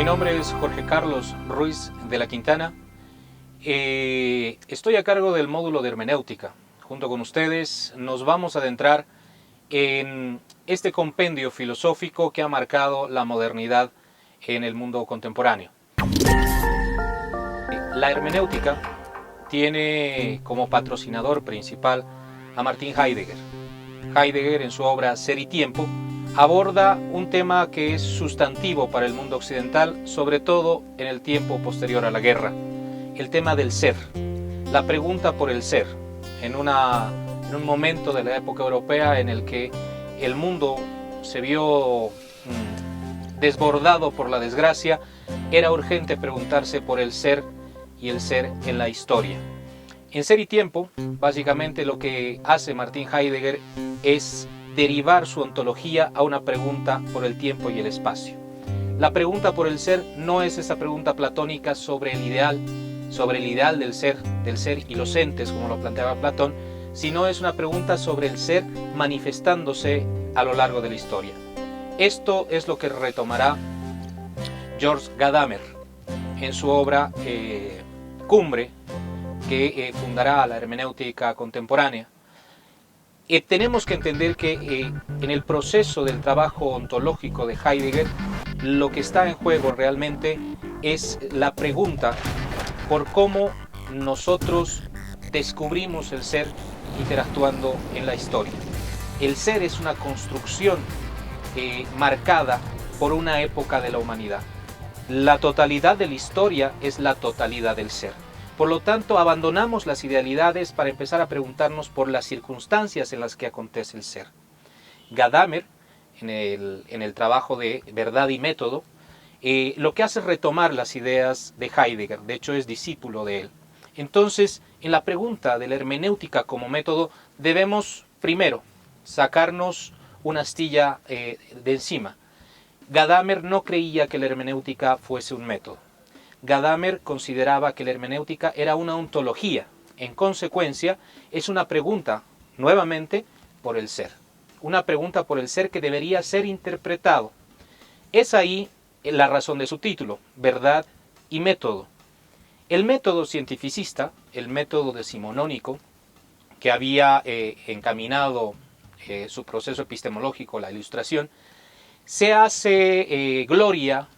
Mi nombre es Jorge Carlos Ruiz de la Quintana. Estoy a cargo del módulo de hermenéutica. Junto con ustedes nos vamos a adentrar en este compendio filosófico que ha marcado la modernidad en el mundo contemporáneo. La hermenéutica tiene como patrocinador principal a Martin Heidegger. Heidegger, en su obra Ser y Tiempo, aborda un tema que es sustantivo para el mundo occidental, sobre todo en el tiempo posterior a la guerra: el tema del ser, la pregunta por el ser. En un momento de la época europea en el que el mundo se vio desbordado por la desgracia, era urgente preguntarse por el ser y el ser en la historia. En Ser y Tiempo, básicamente lo que hace Martin Heidegger es derivar su ontología a una pregunta por el tiempo y el espacio. La pregunta por el ser no es esa pregunta platónica sobre el ideal del ser y los entes, como lo planteaba Platón, sino es una pregunta sobre el ser manifestándose a lo largo de la historia. Esto es lo que retomará George Gadamer en su obra Cumbre, que fundará la hermenéutica contemporánea. Tenemos que entender que en el proceso del trabajo ontológico de Heidegger, lo que está en juego realmente es la pregunta por cómo nosotros descubrimos el ser interactuando en la historia. El ser es una construcción marcada por una época de la humanidad. La totalidad de la historia es la totalidad del ser. Por lo tanto, abandonamos las idealidades para empezar a preguntarnos por las circunstancias en las que acontece el ser. Gadamer, en el trabajo de Verdad y Método, lo que hace es retomar las ideas de Heidegger. De hecho, es discípulo de él. Entonces, en la pregunta de la hermenéutica como método, debemos primero sacarnos una astilla de encima. Gadamer no creía que la hermenéutica fuese un método. Gadamer consideraba que la hermenéutica era una ontología. En consecuencia, es una pregunta, nuevamente, por el ser. Una pregunta por el ser que debería ser interpretado. Es ahí la razón de su título, Verdad y Método. El método cientificista, el método decimonónico, que había encaminado su proceso epistemológico, la Ilustración, se hace gloria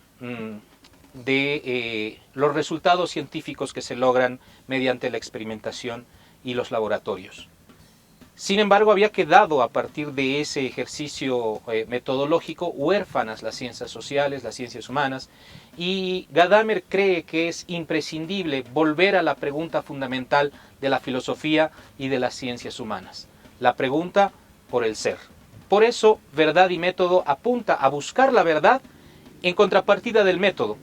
de los resultados científicos que se logran mediante la experimentación y los laboratorios. Sin embargo, había quedado a partir de ese ejercicio metodológico huérfanas las ciencias sociales, las ciencias humanas, y Gadamer cree que es imprescindible volver a la pregunta fundamental de la filosofía y de las ciencias humanas, la pregunta por el ser. Por eso, Verdad y Método apunta a buscar la verdad en contrapartida del método,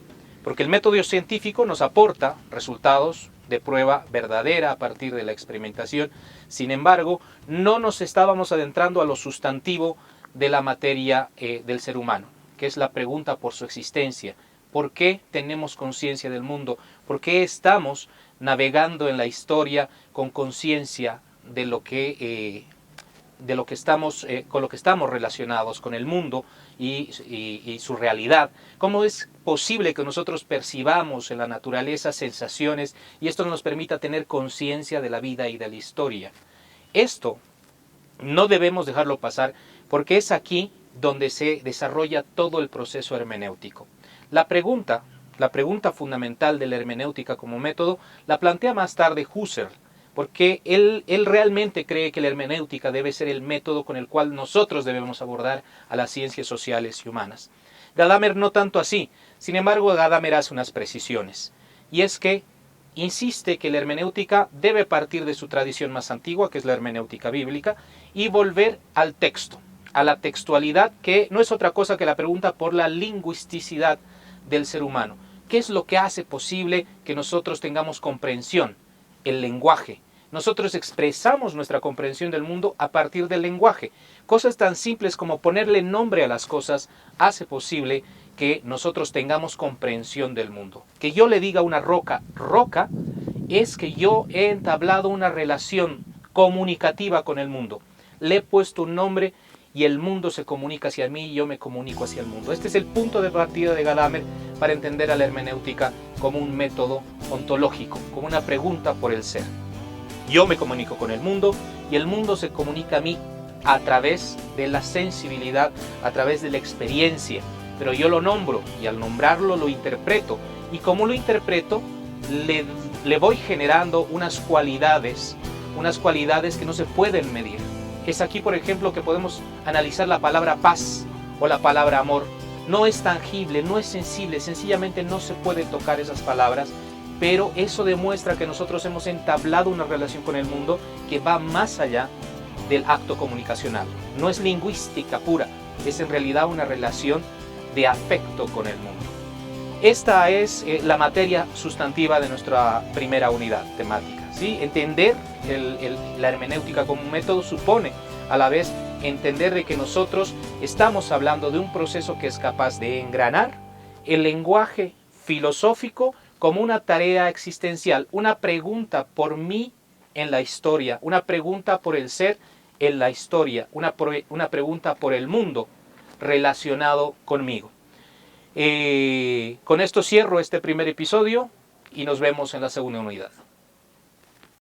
porque el método científico nos aporta resultados de prueba verdadera a partir de la experimentación. Sin embargo, no nos estábamos adentrando a lo sustantivo de la materia del ser humano, que es la pregunta por su existencia. ¿Por qué tenemos conciencia del mundo? ¿Por qué estamos navegando en la historia con conciencia de lo que con lo que estamos relacionados, con el mundo y su realidad? ¿Cómo es posible que nosotros percibamos en la naturaleza sensaciones y esto nos permita tener conciencia de la vida y de la historia? Esto no debemos dejarlo pasar, porque es aquí donde se desarrolla todo el proceso hermenéutico. La pregunta fundamental de la hermenéutica como método la plantea más tarde Husserl, porque él realmente cree que la hermenéutica debe ser el método con el cual nosotros debemos abordar a las ciencias sociales y humanas. Gadamer no tanto así. Sin embargo, Gadamer hace unas precisiones, y es que insiste que la hermenéutica debe partir de su tradición más antigua, que es la hermenéutica bíblica, y volver al texto, a la textualidad, que no es otra cosa que la pregunta por la lingüisticidad del ser humano. ¿Qué es lo que hace posible que nosotros tengamos comprensión? El lenguaje. Nosotros expresamos nuestra comprensión del mundo a partir del lenguaje. Cosas tan simples como ponerle nombre a las cosas hace posible que nosotros tengamos comprensión del mundo. Que yo le diga a una roca, roca, es que yo he entablado una relación comunicativa con el mundo. Le he puesto un nombre y el mundo se comunica hacia mí y yo me comunico hacia el mundo. Este es el punto de partida de Gadamer para entender a la hermenéutica como un método ontológico, como una pregunta por el ser. Yo me comunico con el mundo y el mundo se comunica a mí a través de la sensibilidad, a través de la experiencia. Pero yo lo nombro y al nombrarlo lo interpreto. Y como lo interpreto, le voy generando unas cualidades que no se pueden medir. Es aquí, por ejemplo, que podemos analizar la palabra paz o la palabra amor. No es tangible, no es sensible, sencillamente no se puede tocar esas palabras, pero eso demuestra que nosotros hemos entablado una relación con el mundo que va más allá del acto comunicacional. No es lingüística pura, es en realidad una relación de afecto con el mundo. Esta es la materia sustantiva de nuestra primera unidad temática, ¿sí? Entender la hermenéutica como un método supone a la vez entender de que nosotros estamos hablando de un proceso que es capaz de engranar el lenguaje filosófico como una tarea existencial, una pregunta por mí en la historia, una pregunta por el ser en la historia, una pregunta por el mundo relacionado conmigo. Con esto cierro este primer episodio y nos vemos en la segunda unidad.